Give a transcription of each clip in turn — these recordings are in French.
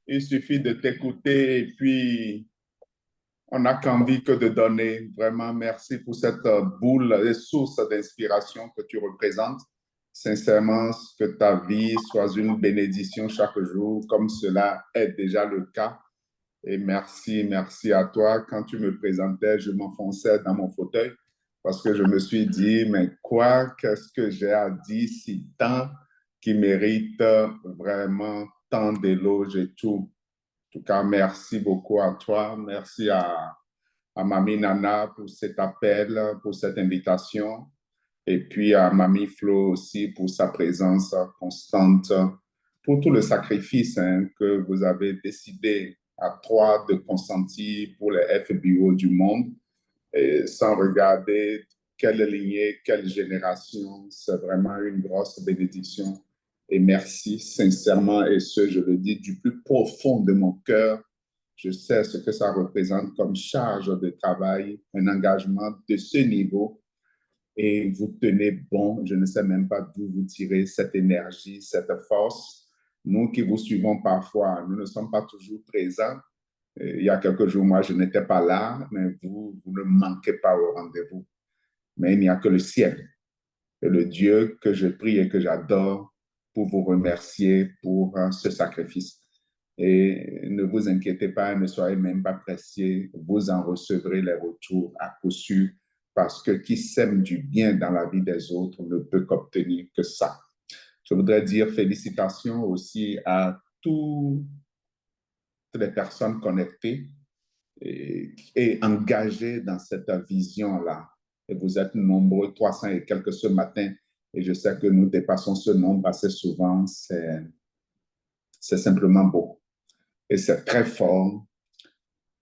Il suffit de t'écouter et puis on n'a qu'envie que de donner. Vraiment, merci pour cette boule et source d'inspiration que tu représentes. Sincèrement, que ta vie soit une bénédiction chaque jour, comme cela est déjà le cas. Et merci, merci à toi. Quand tu me présentais, je m'enfonçais dans mon fauteuil parce que je me suis dit, mais quoi, qu'est-ce que j'ai à dire si tant qui mérite vraiment tant d'éloges et tout. En tout cas, merci beaucoup à toi. Merci à Mamie Nana pour cet appel, pour cette invitation. Et puis à Mamie Flo aussi pour sa présence constante, pour tout le sacrifice que vous avez décidé à trois de consentir pour les FBO du monde, et sans regarder quelle lignée, quelle génération. C'est vraiment une grosse bénédiction. Et merci sincèrement, et ce, je le dis du plus profond de mon cœur. Je sais ce que ça représente comme charge de travail, un engagement de ce niveau. Et vous tenez bon. Je ne sais même pas d'où vous tirez cette énergie, cette force. Nous qui vous suivons parfois, nous ne sommes pas toujours présents. Il y a quelques jours, moi, je n'étais pas là, mais vous ne manquez pas au rendez-vous. Mais il n'y a que le ciel et le Dieu que je prie et que j'adore pour vous remercier pour ce sacrifice. Et ne vous inquiétez pas, ne soyez même pas pressés, vous en recevrez les retours à coup sûr, parce que qui sème du bien dans la vie des autres ne peut qu'obtenir que ça. Je voudrais dire félicitations aussi à toutes les personnes connectées et engagées dans cette vision-là. Et vous êtes nombreux, 300 et quelques ce matin, et je sais que nous dépassons ce nombre assez souvent. C'est simplement beau. Et c'est très fort.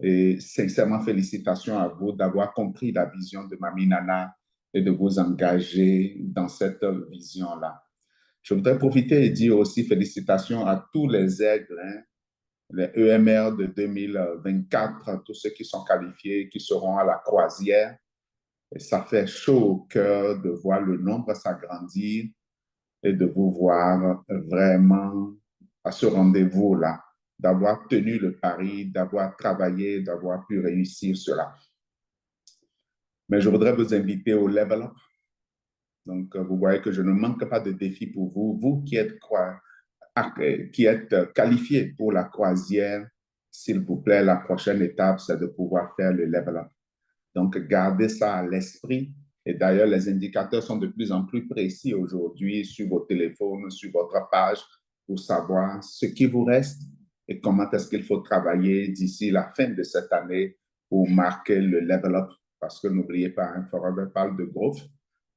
Et sincèrement, félicitations à vous d'avoir compris la vision de Mamie Nana et de vous engager dans cette vision-là. Je voudrais profiter et dire aussi félicitations à tous les aigles, les EMR de 2024, tous ceux qui sont qualifiés, qui seront à la croisière. Et ça fait chaud au cœur de voir le nombre s'agrandir et de vous voir vraiment à ce rendez-vous-là, d'avoir tenu le pari, d'avoir travaillé, d'avoir pu réussir cela. Mais je voudrais vous inviter au Level Up. Donc, vous voyez que je ne manque pas de défis pour vous. Vous qui êtes qualifiés pour la croisière, s'il vous plaît, la prochaine étape, c'est de pouvoir faire le Level Up. Donc, gardez ça à l'esprit. Et d'ailleurs, les indicateurs sont de plus en plus précis aujourd'hui sur vos téléphones, sur votre page, pour savoir ce qui vous reste et comment est-ce qu'il faut travailler d'ici la fin de cette année pour marquer le level up. Parce que n'oubliez pas, Forever parle de growth,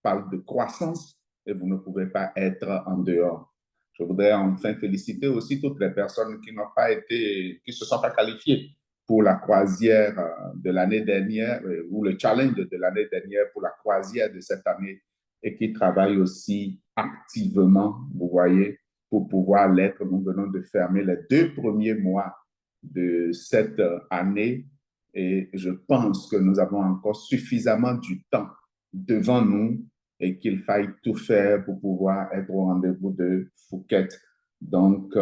parle de croissance et vous ne pouvez pas être en dehors. Je voudrais enfin féliciter aussi toutes les personnes qui n'ont pas été, qui se sont pas qualifiées pour la croisière de l'année dernière ou le challenge de l'année dernière pour la croisière de cette année et qui travaillent aussi activement, vous voyez, pour pouvoir l'être. Nous venons de fermer les 2 premiers mois de cette année et je pense que nous avons encore suffisamment du temps devant nous et qu'il faille tout faire pour pouvoir être au rendez-vous de Phuket. Donc,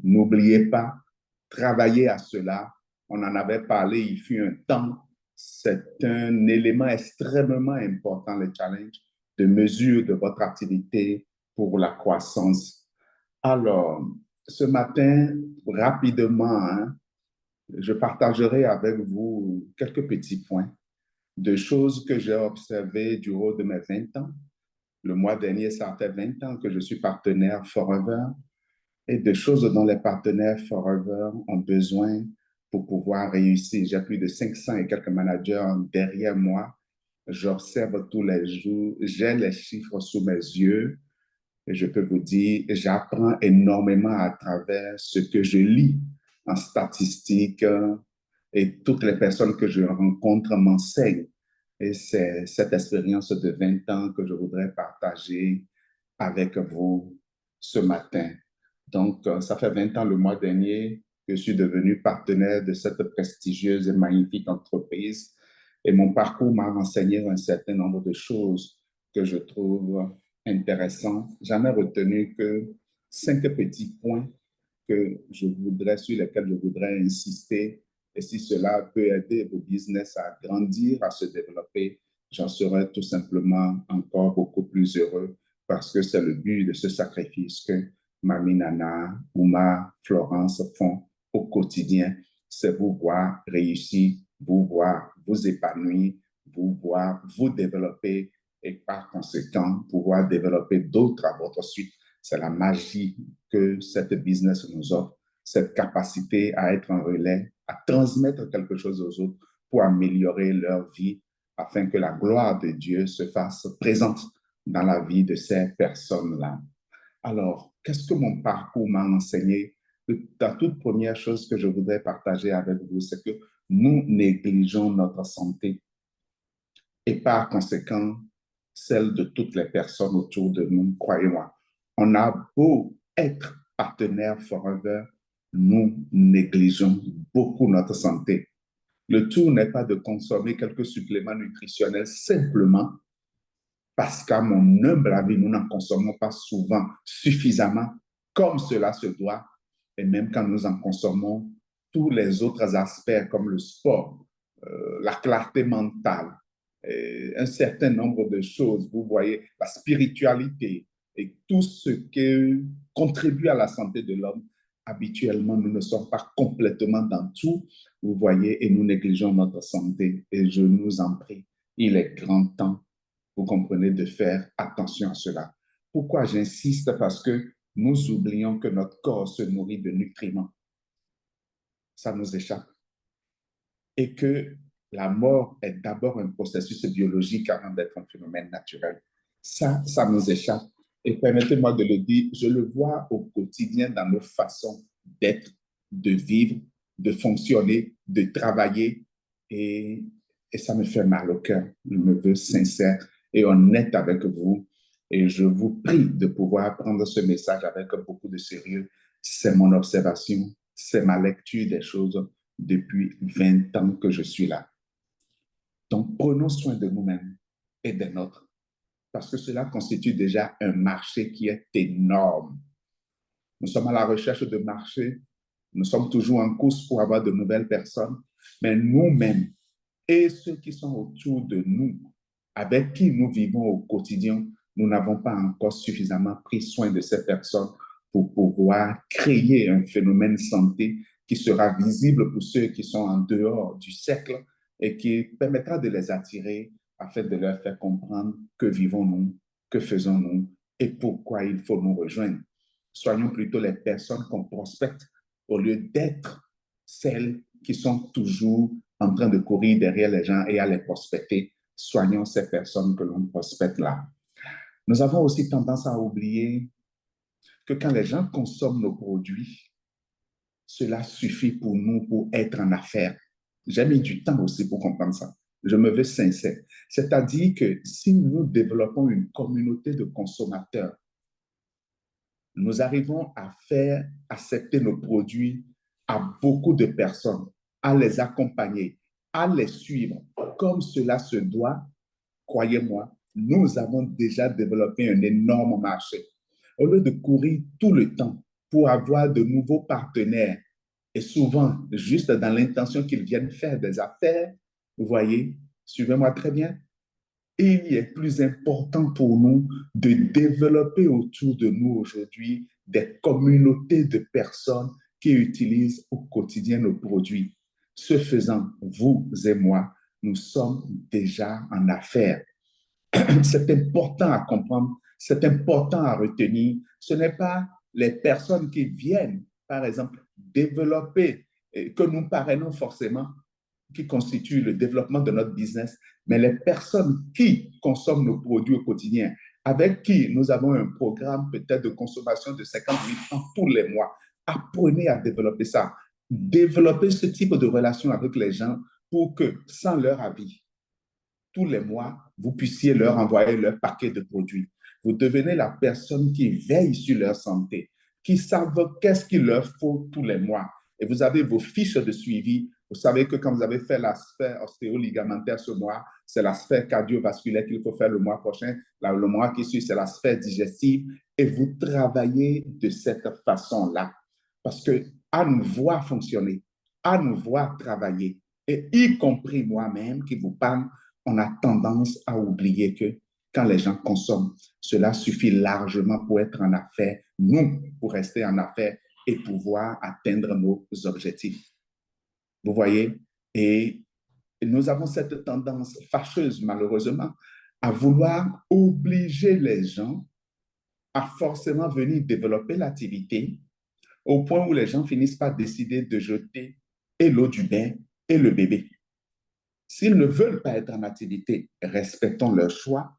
n'oubliez pas, travaillez à cela. On en avait parlé, il fut un temps. C'est un élément extrêmement important, le challenge, de mesure de votre activité pour la croissance. Alors, ce matin, rapidement, je partagerai avec vous quelques petits points de choses que j'ai observées du haut de mes 20 ans. Le mois dernier, ça fait 20 ans que je suis partenaire Forever et de choses dont les partenaires Forever ont besoin pour pouvoir réussir. J'ai plus de 500 et quelques managers derrière moi. J'observe tous les jours, j'ai les chiffres sous mes yeux et je peux vous dire, j'apprends énormément à travers ce que je lis en statistiques et toutes les personnes que je rencontre m'enseignent. Et c'est cette expérience de 20 ans que je voudrais partager avec vous ce matin. Donc, ça fait 20 ans le mois dernier que je suis devenu partenaire de cette prestigieuse et magnifique entreprise. Et mon parcours m'a enseigné un certain nombre de choses que je trouve intéressantes. J'en ai retenu que 5 petits points sur lesquels je voudrais insister. Et si cela peut aider vos business à grandir, à se développer, j'en serais tout simplement encore beaucoup plus heureux parce que c'est le but de ce sacrifice que Mamie Nana, Ouma, Florence font au quotidien. C'est vous voir réussir, vous voir vous épanouir, vous voir vous développer et par conséquent pouvoir développer d'autres à votre suite. C'est la magie que cette business nous offre, cette capacité à être un relais, à transmettre quelque chose aux autres pour améliorer leur vie afin que la gloire de Dieu se fasse présente dans la vie de ces personnes-là. Alors, qu'est-ce que mon parcours m'a enseigné? La toute première chose que je voudrais partager avec vous, c'est que nous négligeons notre santé et par conséquent, celle de toutes les personnes autour de nous, croyez-moi. On a beau être partenaire forever, nous négligeons beaucoup notre santé. Le tout n'est pas de consommer quelques suppléments nutritionnels simplement parce qu'à mon humble avis, nous n'en consommons pas souvent suffisamment comme cela se doit. Et même quand nous en consommons, tous les autres aspects comme le sport, la clarté mentale, un certain nombre de choses, vous voyez, la spiritualité et tout ce qui contribue à la santé de l'homme, habituellement, nous ne sommes pas complètement dans tout, vous voyez, et nous négligeons notre santé. Et je nous en prie, il est grand temps, vous comprenez, de faire attention à cela. Pourquoi j'insiste? Parce que nous oublions que notre corps se nourrit de nutriments. Ça nous échappe. Et que la mort est d'abord un processus biologique avant d'être un phénomène naturel. Ça nous échappe. Et permettez-moi de le dire, je le vois au quotidien dans nos façons d'être, de vivre, de fonctionner, de travailler. Et ça me fait mal au cœur. Je me veux sincère et honnête avec vous. Et je vous prie de pouvoir prendre ce message avec beaucoup de sérieux. C'est mon observation, c'est ma lecture des choses depuis 20 ans que je suis là. Donc, prenons soin de nous-mêmes et des nôtres, parce que cela constitue déjà un marché qui est énorme. Nous sommes à la recherche de marchés, nous sommes toujours en course pour avoir de nouvelles personnes, mais nous-mêmes et ceux qui sont autour de nous, avec qui nous vivons au quotidien, nous n'avons pas encore suffisamment pris soin de ces personnes pour pouvoir créer un phénomène santé qui sera visible pour ceux qui sont en dehors du cercle et qui permettra de les attirer afin de leur faire comprendre que vivons-nous, que faisons-nous et pourquoi il faut nous rejoindre. Soyons plutôt les personnes qu'on prospecte au lieu d'être celles qui sont toujours en train de courir derrière les gens et à les prospecter. Soignons ces personnes que l'on prospecte là. Nous avons aussi tendance à oublier que quand les gens consomment nos produits, cela suffit pour nous pour être en affaires. J'ai mis du temps aussi pour comprendre ça. Je me veux sincère. C'est-à-dire que si nous développons une communauté de consommateurs, nous arrivons à faire accepter nos produits à beaucoup de personnes, à les accompagner, à les suivre comme cela se doit. Croyez-moi, nous avons déjà développé un énorme marché. Au lieu de courir tout le temps pour avoir de nouveaux partenaires, et souvent juste dans l'intention qu'ils viennent faire des affaires, vous voyez, suivez-moi très bien, il est plus important pour nous de développer autour de nous aujourd'hui des communautés de personnes qui utilisent au quotidien nos produits. Ce faisant, vous et moi, nous sommes déjà en affaires. C'est important à comprendre, c'est important à retenir. Ce n'est pas les personnes qui viennent, par exemple, développer, que nous parrainons forcément, qui constituent le développement de notre business, mais les personnes qui consomment nos produits au quotidien, avec qui nous avons un programme peut-être de consommation de 50 000 francs tous les mois. Apprenez à développer ça. Développez ce type de relation avec les gens pour que, sans leur avis, tous les mois, vous puissiez leur envoyer leur paquet de produits. Vous devenez la personne qui veille sur leur santé, qui savent qu'est-ce qu'il leur faut tous les mois. Et vous avez vos fiches de suivi. Vous savez que quand vous avez fait la sphère ostéo-ligamentaire ce mois, c'est la sphère cardiovasculaire qu'il faut faire le mois prochain. Là, le mois qui suit, c'est la sphère digestive. Et vous travaillez de cette façon-là. parce que à nous voir fonctionner, à nous voir travailler, et y compris moi-même qui vous parle, on a tendance à oublier que quand les gens consomment, cela suffit largement pour être en affaires, nous, pour rester en affaires et pouvoir atteindre nos objectifs. Vous voyez? Et nous avons cette tendance fâcheuse, malheureusement, à vouloir obliger les gens à forcément venir développer l'activité au point où les gens finissent par décider de jeter et l'eau du bain et le bébé. S'ils ne veulent pas être en activité, respectons leur choix,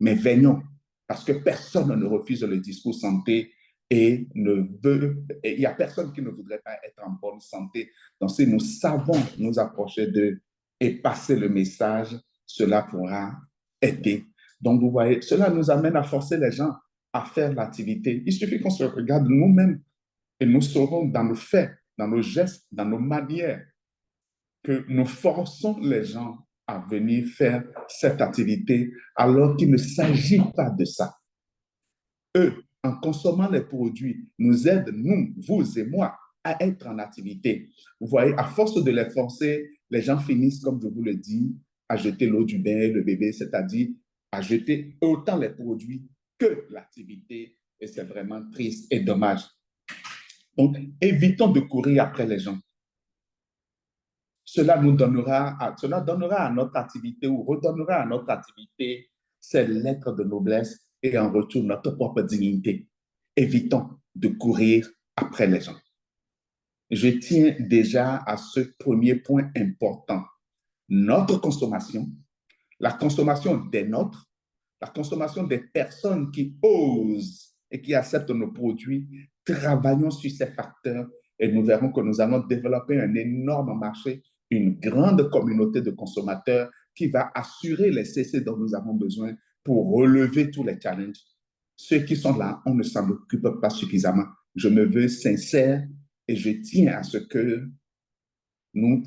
mais veillons, parce que personne ne refuse le discours santé et il n'y a personne qui ne voudrait pas être en bonne santé. Donc, si nous savons nous approcher d'eux et passer le message, cela pourra aider. Donc, vous voyez, cela nous amène à forcer les gens à faire l'activité. Il suffit qu'on se regarde nous-mêmes et nous saurons dans nos faits, dans nos gestes, dans nos manières, que nous forçons les gens à venir faire cette activité alors qu'il ne s'agit pas de ça. Eux, en consommant les produits, nous aident, nous, vous et moi, à être en activité. Vous voyez, à force de les forcer, les gens finissent, comme je vous le dis, à jeter l'eau du bain, le bébé, c'est-à-dire à jeter autant les produits que l'activité. Et c'est vraiment triste et dommage. Donc, évitons de courir après les gens. Cela donnera à notre activité ou redonnera à notre activité ses lettres de noblesse et en retour notre propre dignité. Évitons de courir après les gens. Je tiens déjà à ce premier point important. Notre consommation, la consommation des nôtres, la consommation des personnes qui osent et qui acceptent nos produits, travaillons sur ces facteurs et nous verrons que nous allons développer un énorme marché, une grande communauté de consommateurs qui va assurer les CC dont nous avons besoin pour relever tous les challenges. Ceux qui sont là, on ne s'en occupe pas suffisamment. Je me veux sincère et je tiens à ce que nous,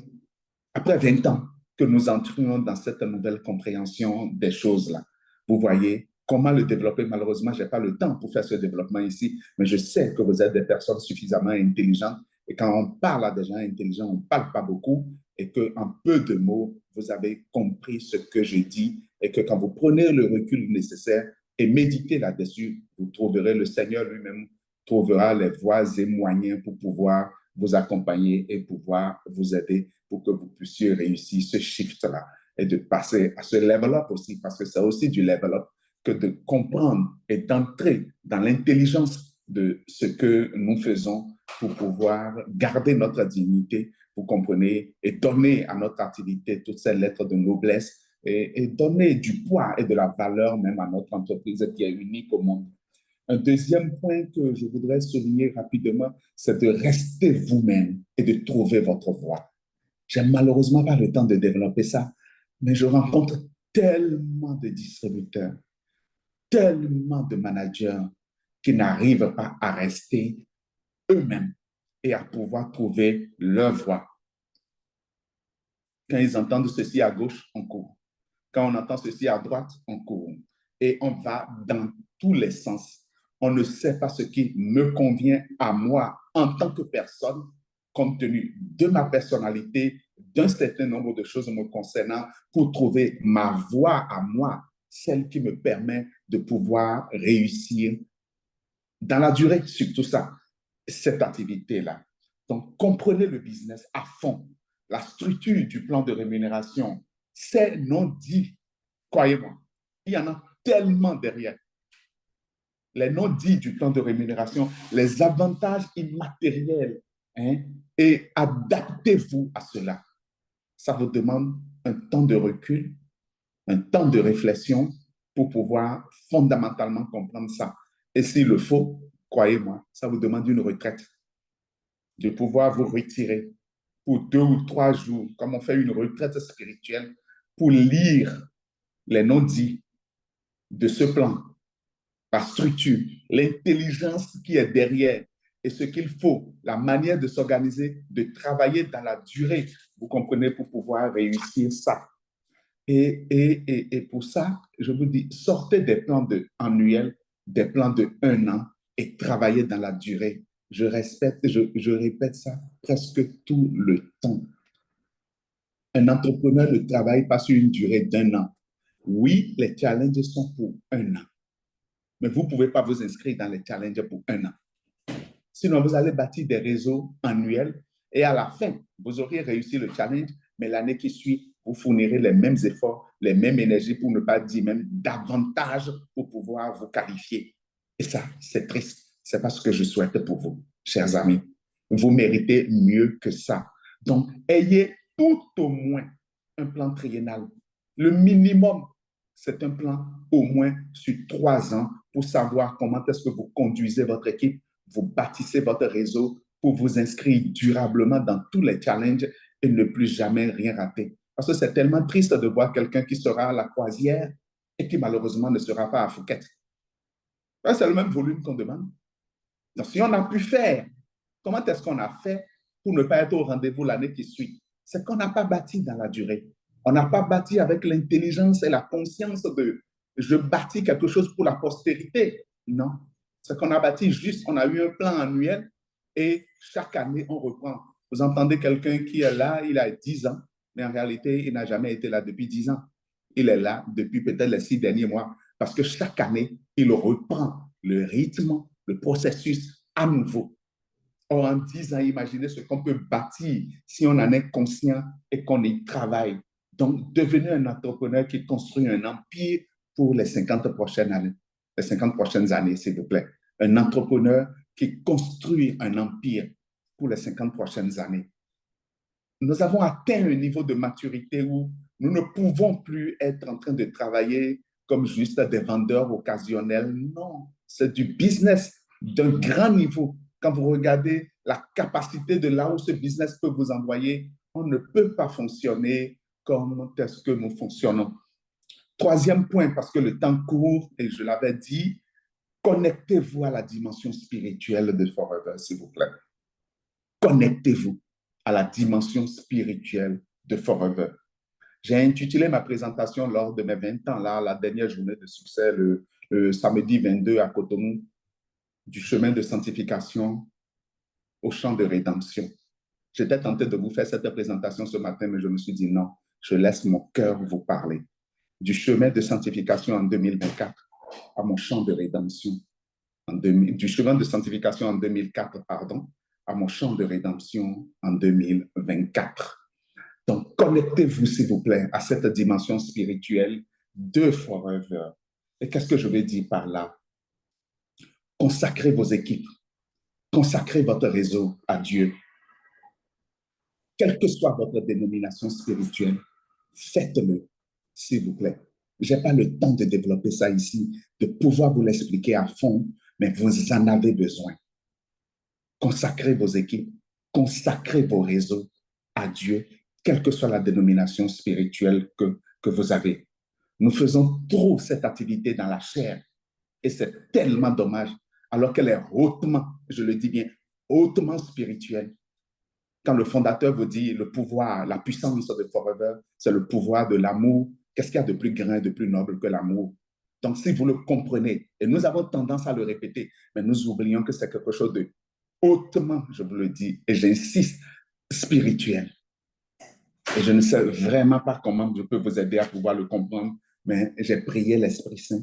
après 20 ans, que nous entrions dans cette nouvelle compréhension des choses-là. Vous voyez comment le développer. Malheureusement, je n'ai pas le temps pour faire ce développement ici, mais je sais que vous êtes des personnes suffisamment intelligentes. Et quand on parle à des gens intelligents, on ne parle pas beaucoup et qu'en peu de mots, vous avez compris ce que je dis et que quand vous prenez le recul nécessaire et méditez là-dessus, vous trouverez le Seigneur lui-même trouvera les voies et moyens pour pouvoir vous accompagner et pouvoir vous aider pour que vous puissiez réussir ce shift-là et de passer à ce level-up aussi, parce que c'est aussi du level-up que de comprendre et d'entrer dans l'intelligence de ce que nous faisons pour pouvoir garder notre dignité, vous comprenez, et donner à notre activité toutes ces lettres de noblesse et donner du poids et de la valeur même à notre entreprise qui est unique au monde. Un deuxième point que je voudrais souligner rapidement, c'est de rester vous-même et de trouver votre voie. J'ai malheureusement pas le temps de développer ça, mais je rencontre tellement de distributeurs, tellement de managers qui n'arrivent pas à rester eux-mêmes et à pouvoir trouver leur voie. Quand ils entendent ceci à gauche, on court. Quand on entend ceci à droite, on court. Et on va dans tous les sens. On ne sait pas ce qui me convient à moi en tant que personne, compte tenu de ma personnalité, d'un certain nombre de choses me concernant, pour trouver ma voie à moi, celle qui me permet de pouvoir réussir dans la durée, surtout ça, cette activité-là. Donc, comprenez le business à fond. La structure du plan de rémunération, c'est non dit, croyez-moi. Il y en a tellement derrière. Les non-dits du plan de rémunération, les avantages immatériels, hein, et adaptez-vous à cela. Ça vous demande un temps de recul, un temps de réflexion pour pouvoir fondamentalement comprendre ça. Et s'il le faut, croyez-moi, ça vous demande une retraite, de pouvoir vous retirer pour 2 ou 3 jours, comme on fait une retraite spirituelle, pour lire les non-dits de ce plan, la structure, l'intelligence qui est derrière et ce qu'il faut, la manière de s'organiser, de travailler dans la durée, vous comprenez, pour pouvoir réussir ça. Et pour ça, je vous dis, sortez des plans annuels, des plans de 1 an et travaillez dans la durée. je répète ça presque tout le temps. Un entrepreneur ne travaille pas sur une durée d'un an. Oui, les challenges sont pour un an, mais vous ne pouvez pas vous inscrire dans les challenges pour un an. Sinon, vous allez bâtir des réseaux annuels et à la fin, vous aurez réussi le challenge, mais l'année qui suit, vous fournirez les mêmes efforts, les mêmes énergies, pour ne pas dire même davantage pour pouvoir vous qualifier. Et ça, c'est triste. Ce n'est pas ce que je souhaite pour vous, chers amis. Vous méritez mieux que ça. Donc, ayez tout au moins un plan triennal. Le minimum, c'est un plan au moins sur 3 ans pour savoir comment est-ce que vous conduisez votre équipe, vous bâtissez votre réseau pour vous inscrire durablement dans tous les challenges et ne plus jamais rien rater. Parce que c'est tellement triste de voir quelqu'un qui sera à la croisière et qui malheureusement ne sera pas à Phuket. C'est le même volume qu'on demande. Donc, si on a pu faire, comment est-ce qu'on a fait pour ne pas être au rendez-vous l'année qui suit? C'est qu'on n'a pas bâti dans la durée. On n'a pas bâti avec l'intelligence et la conscience de je bâtis quelque chose pour la postérité. Non. C'est qu'on a bâti juste, on a eu un plan annuel et chaque année, on reprend. Vous entendez quelqu'un qui est là, il a 10 ans, mais en réalité, il n'a jamais été là depuis 10 ans. Il est là depuis peut-être les 6 derniers mois parce que chaque année, il reprend le rythme, le processus à nouveau. Or, en 10 ans, imaginez ce qu'on peut bâtir si on en est conscient et qu'on y travaille. Donc, devenez un entrepreneur qui construit un empire pour les 50 prochaines années. Les 50 prochaines années, s'il vous plaît. Un entrepreneur qui construit un empire pour les 50 prochaines années. Nous avons atteint un niveau de maturité où nous ne pouvons plus être en train de travailler comme juste des vendeurs occasionnels. Non, c'est du business d'un grand niveau. Quand vous regardez la capacité de là où ce business peut vous envoyer, on ne peut pas fonctionner comme est-ce que nous fonctionnons. Troisième point, parce que le temps court, et je l'avais dit, connectez-vous à la dimension spirituelle de Forever, s'il vous plaît. Connectez-vous à la dimension spirituelle de Forever. J'ai intitulé ma présentation lors de mes 20 ans, là, la dernière journée de succès, le samedi 22 à Cotonou, du chemin de sanctification au champ de rédemption. J'étais tenté de vous faire cette présentation ce matin, mais je me suis dit non, je laisse mon cœur vous parler. Du chemin de sanctification en 2024 à mon champ de rédemption. Du chemin de sanctification en 2004, pardon, à mon champ de rédemption en 2024. Donc, connectez-vous, s'il vous plaît, à cette dimension spirituelle de Forever. Et qu'est-ce que je veux dire par là? Consacrez vos équipes, consacrez votre réseau à Dieu. Quelle que soit votre dénomination spirituelle, faites-le, s'il vous plaît. Je n'ai pas le temps de développer ça ici, de pouvoir vous l'expliquer à fond, mais vous en avez besoin. Consacrez vos équipes, consacrez vos réseaux à Dieu, quelle que soit la dénomination spirituelle que vous avez. Nous faisons trop cette activité dans la chair et c'est tellement dommage, alors qu'elle est hautement, je le dis bien, hautement spirituelle. Quand le fondateur vous dit le pouvoir, la puissance de Forever, c'est le pouvoir de l'amour, qu'est-ce qu'il y a de plus grand, de plus noble que l'amour? Donc, si vous le comprenez, et nous avons tendance à le répéter, mais nous oublions que c'est quelque chose de hautement, je vous le dis, et j'insiste, spirituel. Et je ne sais vraiment pas comment je peux vous aider à pouvoir le comprendre, mais j'ai prié l'Esprit Saint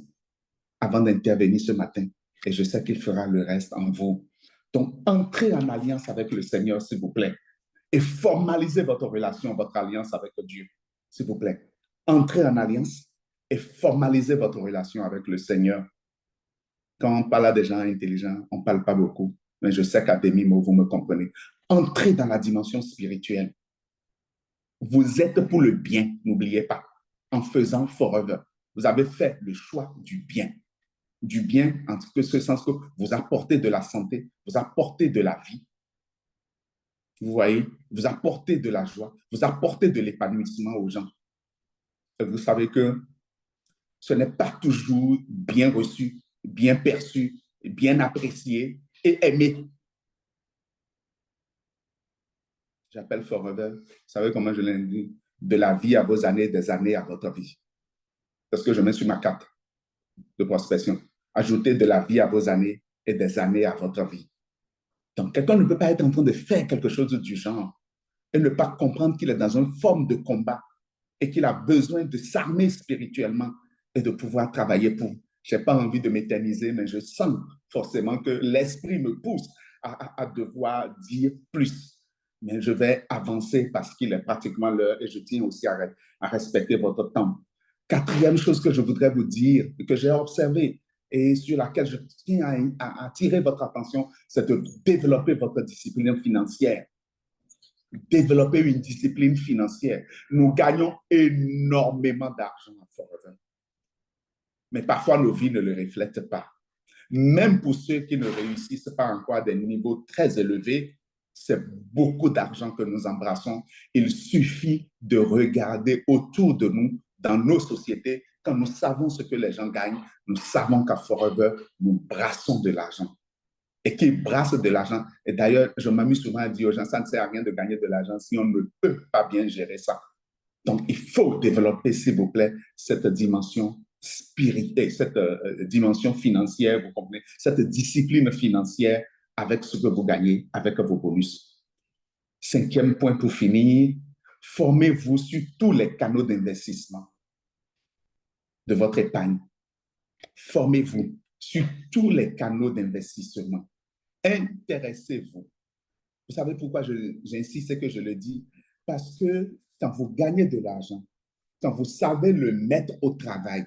avant d'intervenir ce matin, et je sais qu'il fera le reste en vous. Donc, entrez en alliance avec le Seigneur, s'il vous plaît, et formalisez votre relation, votre alliance avec Dieu, s'il vous plaît. Entrez en alliance et formalisez votre relation avec le Seigneur. Quand on parle à des gens intelligents, on ne parle pas beaucoup, mais je sais qu'à demi-mot, vous me comprenez. Entrez dans la dimension spirituelle. Vous êtes pour le bien, n'oubliez pas, en faisant Forever. Vous avez fait le choix du bien. Du bien en ce sens que vous apportez de la santé, vous apportez de la vie. Vous voyez, vous apportez de la joie, vous apportez de l'épanouissement aux gens. Et vous savez que ce n'est pas toujours bien reçu, bien perçu, bien apprécié et aimé. J'appelle Forever, vous savez comment je l'ai dit, de la vie à vos années, des années à votre vie. Parce que je mets sur ma carte de prospection. Ajoutez de la vie à vos années et des années à votre vie. Donc, quelqu'un ne peut pas être en train de faire quelque chose du genre et ne pas comprendre qu'il est dans une forme de combat et qu'il a besoin de s'armer spirituellement et de pouvoir travailler pour. Je n'ai pas envie de m'éterniser, mais je sens forcément que l'esprit me pousse à devoir dire plus. Mais je vais avancer parce qu'il est pratiquement l'heure et je tiens aussi à respecter votre temps. Quatrième chose que je voudrais vous dire, que j'ai observé et sur laquelle je tiens à attirer votre attention, c'est de développer votre discipline financière. Développer une discipline financière. Nous gagnons énormément d'argent à Forever, mais parfois nos vies ne le reflètent pas. Même pour ceux qui ne réussissent pas encore à des niveaux très élevés, c'est beaucoup d'argent que nous embrassons. Il suffit de regarder autour de nous, dans nos sociétés, quand nous savons ce que les gens gagnent, nous savons qu'à Forever, nous brassons de l'argent. Et qui brassent de l'argent. Et d'ailleurs, je m'amuse souvent à dire aux gens, ça ne sert à rien de gagner de l'argent si on ne peut pas bien gérer ça. Donc, il faut développer, s'il vous plaît, cette dimension spirituelle, cette dimension financière, vous comprenez, cette discipline financière avec ce que vous gagnez, avec vos bonus. Cinquième point pour finir, formez-vous sur tous les canaux d'investissement de votre épargne. Formez-vous sur tous les canaux d'investissement. Intéressez-vous. Vous savez pourquoi j'insiste et que je le dis? Parce que quand vous gagnez de l'argent, quand vous savez le mettre au travail,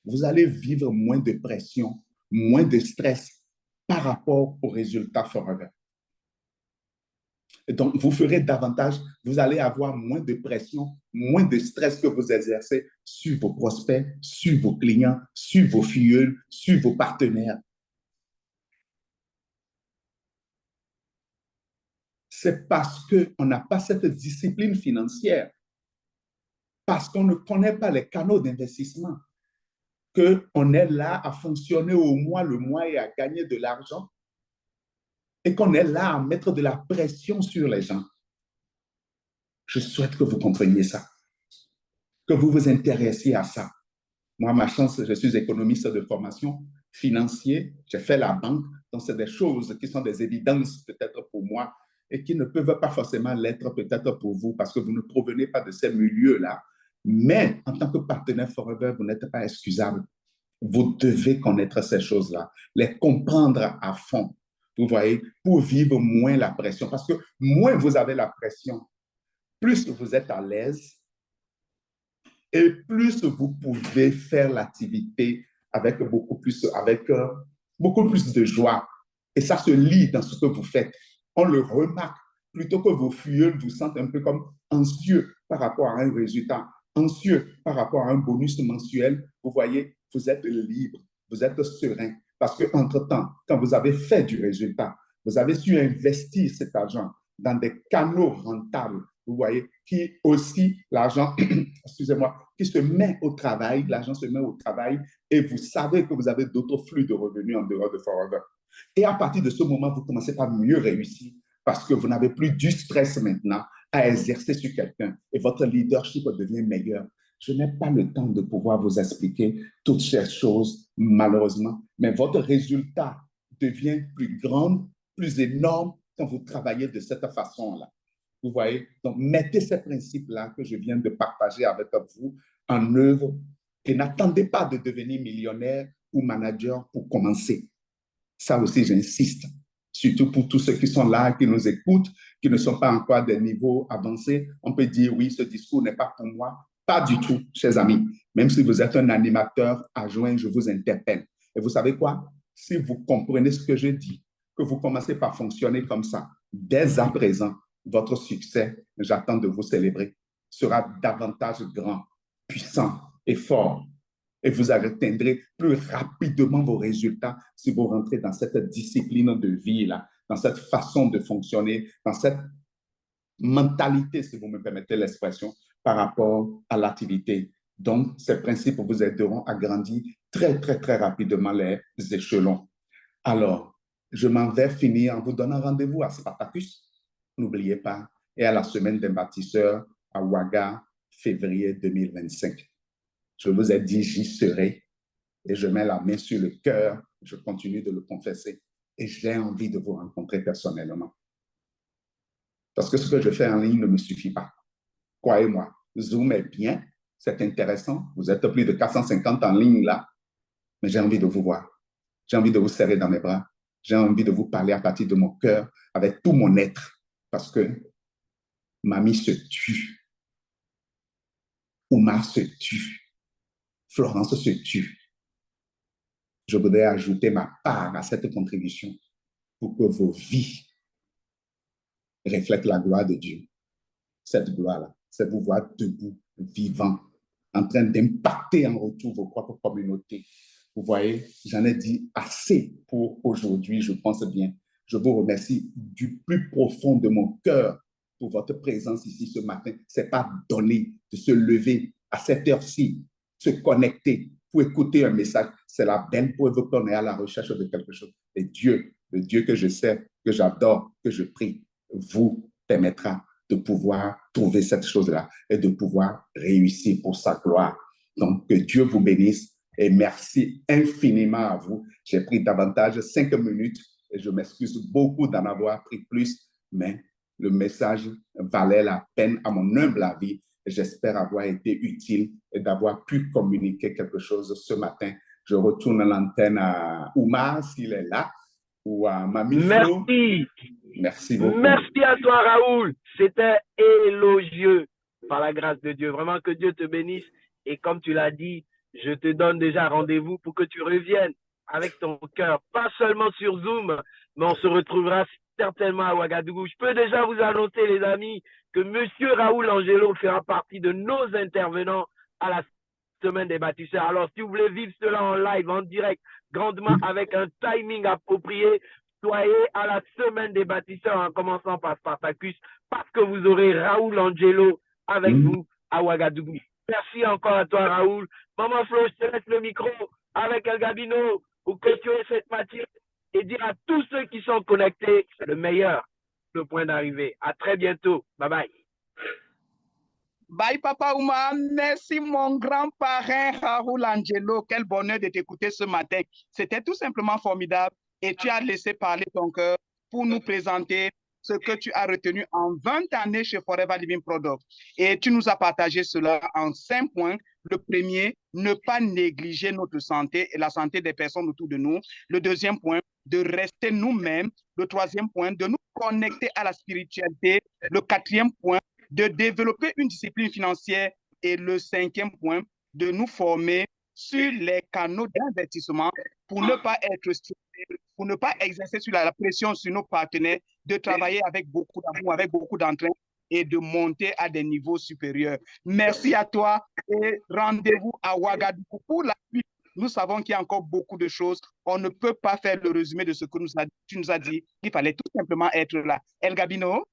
vous allez vivre moins de pression, moins de stress par rapport aux résultats Forever. Et donc, vous ferez davantage, vous allez avoir moins de pression, moins de stress que vous exercez sur vos prospects, sur vos clients, sur vos filleuls, sur vos partenaires. C'est parce qu'on n'a pas cette discipline financière, parce qu'on ne connaît pas les canaux d'investissement, qu'on est là à fonctionner au mois le mois et à gagner de l'argent, et qu'on est là à mettre de la pression sur les gens. Je souhaite que vous compreniez ça, que vous vous intéressiez à ça. Moi, ma chance, je suis économiste de formation, financier, j'ai fait la banque, donc c'est des choses qui sont des évidences peut-être pour moi et qui ne peuvent pas forcément l'être peut-être pour vous parce que vous ne provenez pas de ces milieux-là. Mais en tant que partenaire Forever, vous n'êtes pas excusable. Vous devez connaître ces choses-là, les comprendre à fond, vous voyez, pour vivre moins la pression. Parce que moins vous avez la pression, plus vous êtes à l'aise et plus vous pouvez faire l'activité avec beaucoup plus de joie. Et ça se lit dans ce que vous faites. On le remarque plutôt que vos filleuls vous sentent un peu comme anxieux par rapport à un résultat, anxieux par rapport à un bonus mensuel. Vous voyez, vous êtes libre, vous êtes serein. Parce qu'entre-temps, quand vous avez fait du résultat, vous avez su investir cet argent dans des canaux rentables, vous voyez, qui aussi, l'argent, excusez-moi, qui se met au travail, l'argent se met au travail et vous savez que vous avez d'autres flux de revenus en dehors de Forever. Et à partir de ce moment, vous commencez à mieux réussir parce que vous n'avez plus du stress maintenant à exercer sur quelqu'un et votre leadership devient meilleur. Je n'ai pas le temps de pouvoir vous expliquer toutes ces choses, malheureusement, mais votre résultat devient plus grand, plus énorme quand vous travaillez de cette façon-là. Vous voyez? Donc, mettez ces principes-là que je viens de partager avec vous en œuvre et n'attendez pas de devenir millionnaire ou manager pour commencer. Ça aussi, j'insiste, surtout pour tous ceux qui sont là, qui nous écoutent, qui ne sont pas encore à des niveaux avancés. On peut dire, oui, ce discours n'est pas pour moi. Pas du tout, chers amis. Même si vous êtes un animateur adjoint, je vous interpelle. Et vous savez quoi? Si vous comprenez ce que je dis, que vous commencez par fonctionner comme ça, dès à présent, votre succès, j'attends de vous célébrer, sera davantage grand, puissant et fort. Et vous atteindrez plus rapidement vos résultats si vous rentrez dans cette discipline de vie-là, dans cette façon de fonctionner, dans cette mentalité, si vous me permettez l'expression, par rapport à l'activité. Donc, ces principes vous aideront à grandir très, très, très rapidement les échelons. Alors, je m'en vais finir en vous donnant rendez-vous à Spartacus, n'oubliez pas, et à la semaine des bâtisseurs à Ouaga, février 2025. Je vous ai dit, j'y serai et je mets la main sur le cœur, je continue de le confesser et j'ai envie de vous rencontrer personnellement. Parce que ce que je fais en ligne ne me suffit pas. Croyez-moi, Zoom est bien, c'est intéressant. Vous êtes plus de 450 en ligne là, mais j'ai envie de vous voir. J'ai envie de vous serrer dans mes bras. J'ai envie de vous parler à partir de mon cœur, avec tout mon être, parce que mamie se tue. Oumar se tue. Florence se tue. Je voudrais ajouter ma part à cette contribution pour que vos vies reflètent la gloire de Dieu. Cette gloire-là, c'est vous voir debout, vivant, en train d'impacter en retour vos propres communautés. Vous voyez, j'en ai dit assez pour aujourd'hui, je pense bien. Je vous remercie du plus profond de mon cœur pour votre présence ici ce matin. Ce n'est pas donné de se lever à cette heure-ci, se connecter pour écouter un message. C'est la belle preuve qu'on est à la recherche de quelque chose. Et Dieu, le Dieu que je sais, que j'adore, que je prie, vous permettra de pouvoir trouver cette chose-là et de pouvoir réussir pour sa gloire. Donc, que Dieu vous bénisse et merci infiniment à vous. J'ai pris davantage 5 minutes et je m'excuse beaucoup d'en avoir pris plus, mais le message valait la peine à mon humble avis. J'espère avoir été utile et d'avoir pu communiquer quelque chose ce matin. Je retourne l'antenne à Oumar s'il est là ou à Mamie Flo. Merci. Merci beaucoup. Merci à toi, Raoul. C'était élogieux par la grâce de Dieu. Vraiment que Dieu te bénisse. Et comme tu l'as dit, je te donne déjà rendez-vous pour que tu reviennes avec ton cœur, pas seulement sur Zoom, mais on se retrouvera certainement à Ouagadougou. Je peux déjà vous annoncer, les amis, que Monsieur Raoul Angelo fera partie de nos intervenants à la semaine des bâtisseurs. Alors, si vous voulez vivre cela en live, en direct, grandement, avec un timing approprié, soyez à la semaine des bâtisseurs en commençant par Spartacus, parce que vous aurez Raoul Angelo avec vous à Ouagadougou. Merci encore à toi, Raoul. Maman Flo, je te laisse le micro avec El Gabino pour que tu aies cette matière et dire à tous ceux qui sont connectés, c'est le meilleur, le point d'arrivée. À très bientôt. Bye bye. Bye Papa Oumar, merci mon grand parrain Raoul Angelo, quel bonheur de t'écouter ce matin. C'était tout simplement formidable et tu as laissé parler ton cœur pour nous présenter ce que tu as retenu en 20 années chez Forever Living Product. Et tu nous as partagé cela en 5 points. Le premier, ne pas négliger notre santé et la santé des personnes autour de nous. Le deuxième point, de rester nous-mêmes. Le troisième point, de nous connecter à la spiritualité. Le quatrième point, de développer une discipline financière. Et le cinquième point, de nous former sur les canaux d'investissement pour ne pas être stressé, pour ne pas exercer sur la pression sur nos partenaires, de travailler avec beaucoup d'amour, avec beaucoup d'entrain et de monter à des niveaux supérieurs. Merci à toi et rendez-vous à Ouagadougou pour la suite. Nous savons qu'il y a encore beaucoup de choses. On ne peut pas faire le résumé de ce que tu nous as dit. Il fallait tout simplement être là. El Gabino?